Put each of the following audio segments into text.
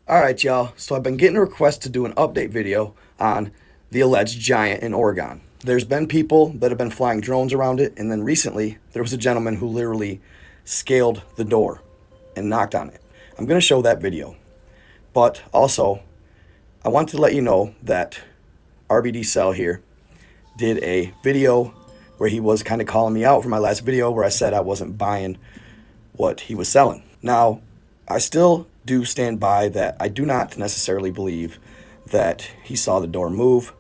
Alright, y'all, so I've been getting a request to do an update video on the alleged giant in Oregon. There's been people that have been flying drones around it, and then recently there was a gentleman who literally scaled the door and knocked on it. I'm going to show that video, but also I want to let you know that RBD Cell here did a video where he was kind of calling me out for my last video where I said I wasn't buying what he was selling. Now, I still do stand by that I do not necessarily believe that he saw the door move,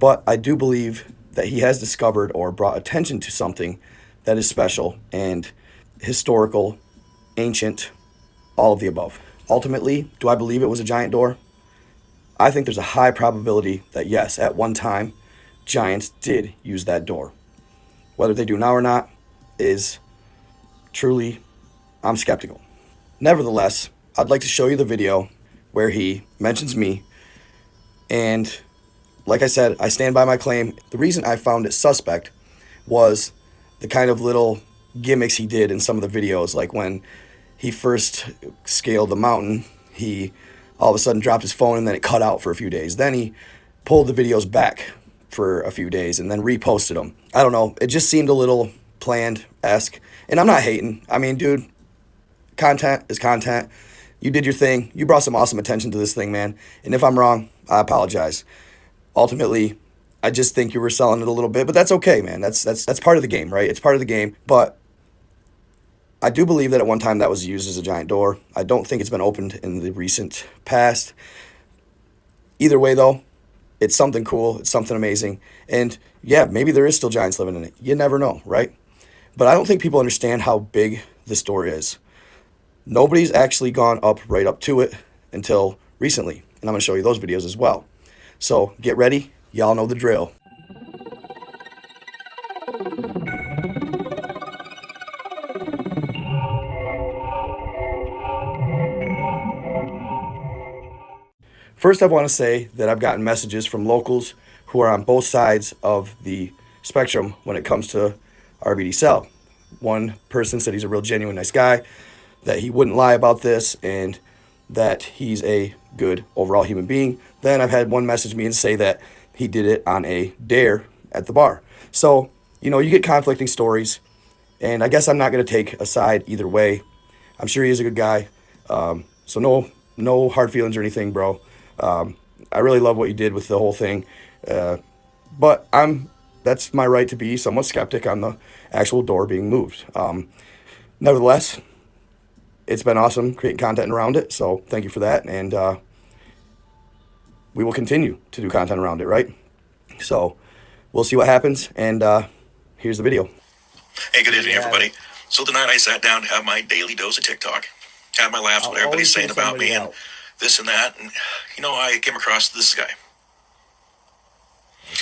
but I do believe that he has discovered or brought attention to something that is special and historical, ancient, all of the above. Ultimately, do I believe it was a giant door? I think there's a high probability that yes, at one time, giants did use that door. Whether they do now or not is truly, I'm skeptical. Nevertheless, I'd like to show you the video where he mentions me, and like I said, I stand by my claim. The reason I found it suspect was the kind of little gimmicks he did in some of the videos, like when he first scaled the mountain, he all of a sudden dropped his phone and then it cut out for a few days. Then he pulled the videos back for a few days and then reposted them. I don't know, it just seemed a little planned-esque, and I'm not hating. I mean, dude, content is content. You did your thing. You brought some awesome attention to this thing, man. And if I'm wrong, I apologize. Ultimately, I just think you were selling it a little bit, but that's okay, man. That's part of the game, right? It's part of the game. But I do believe that at one time that was used as a giant door. I don't think it's been opened in the recent past. Either way, though, it's something cool. It's something amazing. And yeah, maybe there is still giants living in it. You never know, right? But I don't think people understand how big this door is. Nobody's actually gone right up to it until recently, and I'm going to show you those videos as well. So get ready. Y'all know the drill. First, I want to say that I've gotten messages from locals who are on both sides of the spectrum when it comes to RBD Cell. One person said he's a real genuine nice guy, that he wouldn't lie about this, and that he's a good overall human being. Then I've had one message me and say that he did it on a dare at the bar. So, you know, you get conflicting stories, and I guess I'm not going to take a side either way. I'm sure he is a good guy, so no hard feelings or anything, bro. I really love what you did with the whole thing, but that's my right to be somewhat skeptic on the actual door being moved. Nevertheless, it's been awesome creating content around it, so thank you for that, and we will continue to do content around it, right? So we'll see what happens, and here's the video. Hey, good evening, everybody. So tonight I sat down to have my daily dose of TikTok, had my laughs, what everybody's saying about me, and this and that, and, you know, I came across this guy.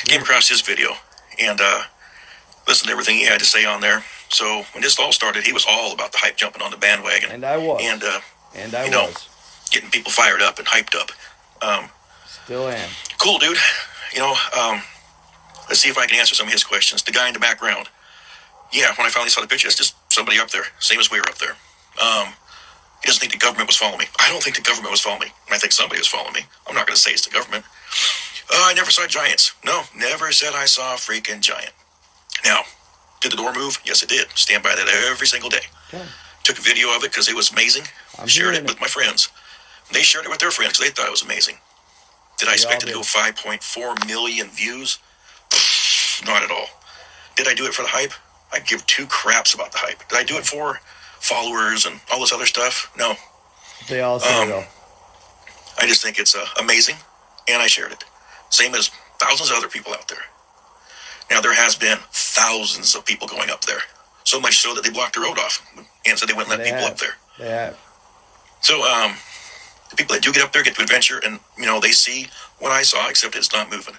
Came across his video, and listened to everything he had to say on there. So when this all started, he was all about the hype, jumping on the bandwagon. And I was. And I was. Getting people fired up and hyped up. Still am. Cool, dude. You know, let's see if I can answer some of his questions. The guy in the background. Yeah, when I finally saw the picture, it's just somebody up there. Same as we were up there. He doesn't think the government was following me. I don't think the government was following me. I think somebody was following me. I'm not going to say it's the government. I never saw giants. No, never said I saw a freaking giant. Now, did the door move? Yes, it did. Stand by that every single day. Okay. Took a video of it because it was amazing. Shared it with my friends. They shared it with their friends because they thought it was amazing. Did I expect it to go 5.4 million views? Not at all. Did I do it for the hype? I give two craps about the hype. Did I do it for followers and all this other stuff? No. They all say though. I just think it's amazing, and I shared it. Same as thousands of other people out there. Now, there has been thousands of people going up there. So much so that they blocked the road off and said they wouldn't let people up there. They have. So, the people that do get up there get to adventure, and, you know, they see what I saw, except it's not moving.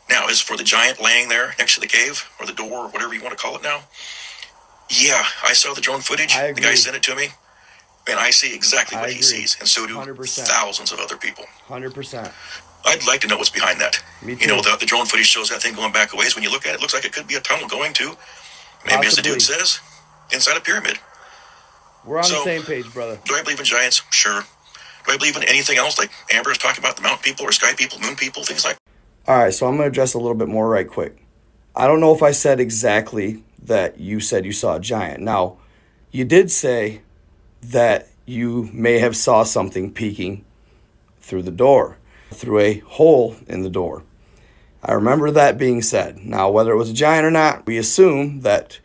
Now, as for the giant laying there next to the cave, or the door, or whatever you want to call it now, yeah, I saw the drone footage. The guy sent it to me, and I see exactly what he sees, and so do 100%. Thousands of other people. 100%. I'd like to know what's behind that. Me too. You know, the drone footage shows that thing going back a ways. When you look at it, it looks like it could be a tunnel going to, maybe as the dude says, inside a pyramid. We're on the same page, brother. Do I believe in giants? Sure. Do I believe in anything else, like Amber's talking about the mountain people or sky people, moon people, things like that? All right, so I'm going to address a little bit more right quick. I don't know if I said exactly that you said you saw a giant. Now, you did say that you may have saw something peeking through the door, through a hole in the door. I remember that being said. Now, whether it was a giant or not, we assume that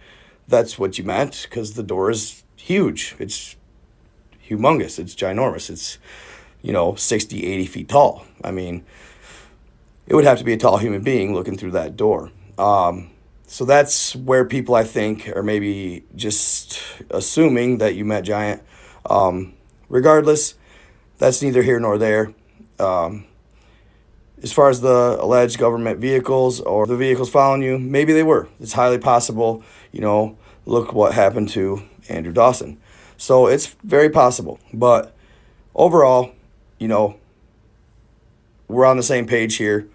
that's what you meant because the door is huge. It's humongous. It's ginormous. It's, 60, 80 feet tall. I mean, it would have to be a tall human being looking through that door. So that's where people, I think, are maybe just assuming that you meant giant. Regardless, that's neither here nor there. As far as the alleged government vehicles or the vehicles following you, maybe they were. It's highly possible. Look what happened to Andrew Dawson. So it's very possible. But overall, we're on the same page here.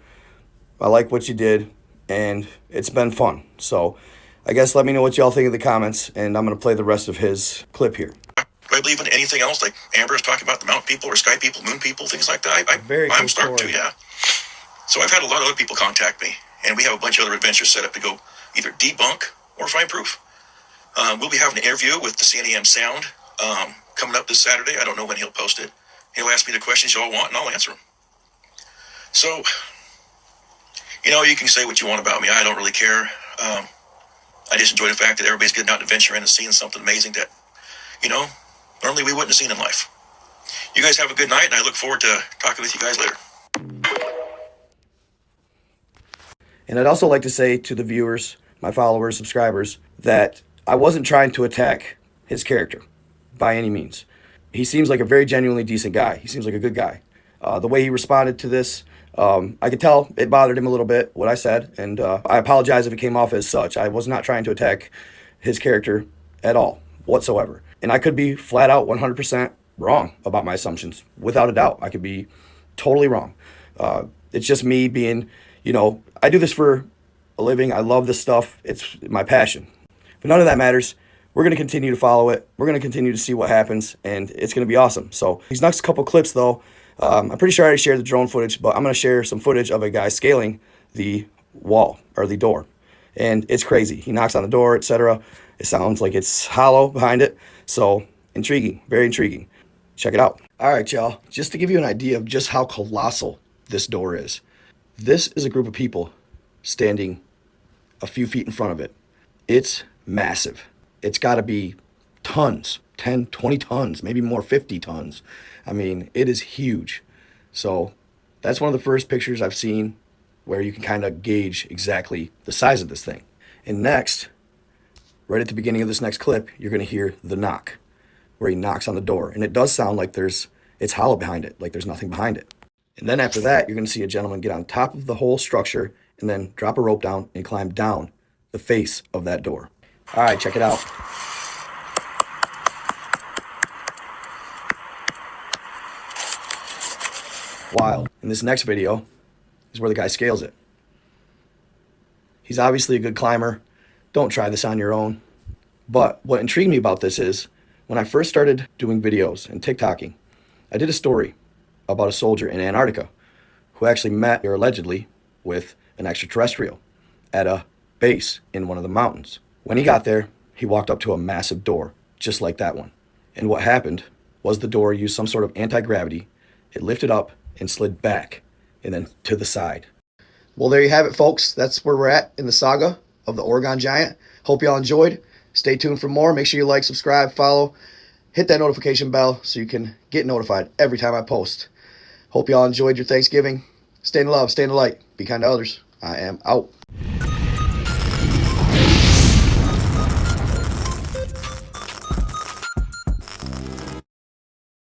I like what you did, and it's been fun. So I guess let me know what y'all think in the comments, and I'm going to play the rest of his clip here. Do I believe in anything else, like Amber's talking about the mountain people or sky people, moon people, things like that? I'm starting to, yeah. So I've had a lot of other people contact me, and we have a bunch of other adventures set up to go either debunk or find proof. We'll be having an interview with the CNEM Sound coming up this Saturday. I don't know when he'll post it. He'll ask me the questions y'all want, and I'll answer them. So, you can say what you want about me. I don't really care. I just enjoy the fact that everybody's getting out and adventuring and seeing something amazing that, normally we wouldn't have seen in life. You guys have a good night, and I look forward to talking with you guys later. And I'd also like to say to the viewers, my followers, subscribers, that I wasn't trying to attack his character by any means. He seems like a very genuinely decent guy. He seems like a good guy. The way he responded to this, I could tell it bothered him a little bit, what I said, and I apologize if it came off as such. I was not trying to attack his character at all, whatsoever. And I could be flat out 100% wrong about my assumptions, without a doubt. I could be totally wrong. It's just me being, I do this for a living. I love this stuff. It's my passion. But none of that matters. We're going to continue to follow it. We're going to continue to see what happens, and it's going to be awesome. So these next couple clips, though, I'm pretty sure I already shared the drone footage, but I'm going to share some footage of a guy scaling the wall or the door. And it's crazy. He knocks on the door, etc. It sounds like it's hollow behind it. So intriguing, very intriguing. Check it out. All right, y'all. Just to give you an idea of just how colossal this door is. This is a group of people standing a few feet in front of it. It's massive. It's got to be tons, 10, 20 tons, maybe more, 50 tons. I mean, it is huge. So that's one of the first pictures I've seen where you can kind of gauge exactly the size of this thing. And next, right at the beginning of this next clip, you're going to hear the knock, where he knocks on the door. And it does sound like it's hollow behind it, like there's nothing behind it. And then after that, you're going to see a gentleman get on top of the whole structure and then drop a rope down and climb down the face of that door. All right, check it out. Wild. And this next video is where the guy scales it. He's obviously a good climber. Don't try this on your own. But what intrigued me about this is when I first started doing videos and TikToking, I did a story about a soldier in Antarctica who actually met, or allegedly, with an extraterrestrial at a base in one of the mountains. When he got there, he walked up to a massive door, just like that one. And what happened was the door used some sort of anti-gravity. It lifted up and slid back and then to the side. Well, there you have it, folks. That's where we're at in the saga of the Oregon Giant. Hope y'all enjoyed. Stay tuned for more. Make sure you like, subscribe, follow, hit that notification bell so you can get notified every time I post. Hope y'all enjoyed your Thanksgiving. Stay in love, stay in the light, be kind to others. I am out.